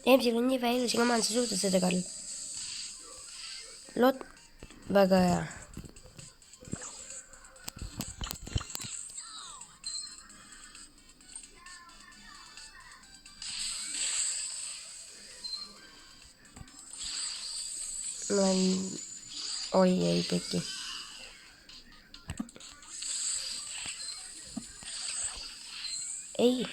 EMS-il on nii vähe elusi, come on, sa suudad seda, Karl? Väga hea. Oi, ei peki. Ei.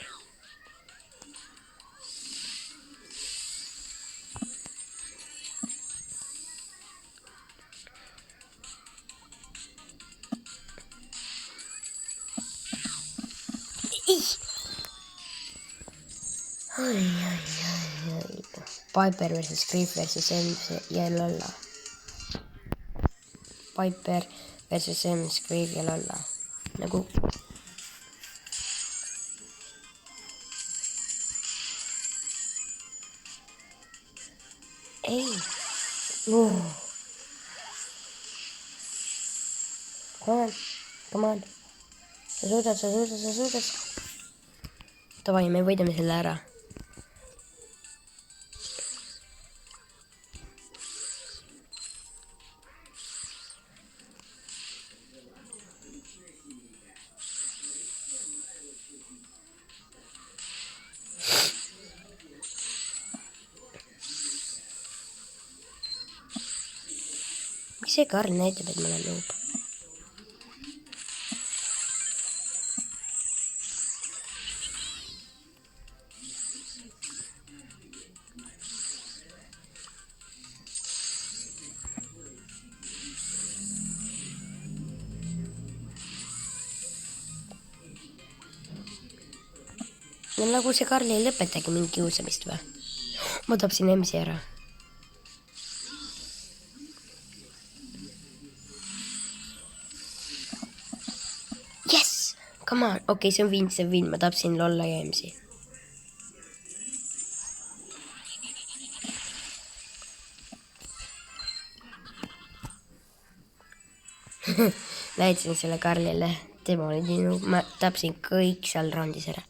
Piper versus Griff versus EMS ja Lolla. Piper versus EMS, Griff ja Lolla. Nagu... Ei. Come on. Sa suudad. Davai, me võidame selle ära. Miks see Karl näitab, et ma olen noob? No nagu see Karl ei lõpetagi mingi kiusamist või? Ma tapsin EMS-i ära. Yes! Come on! Okei, see on win. Ma tapsin Lolla ja EMS-i. Näitasin selle Karlile. Tema oli nii, ma tapsin kõik seal randis ära.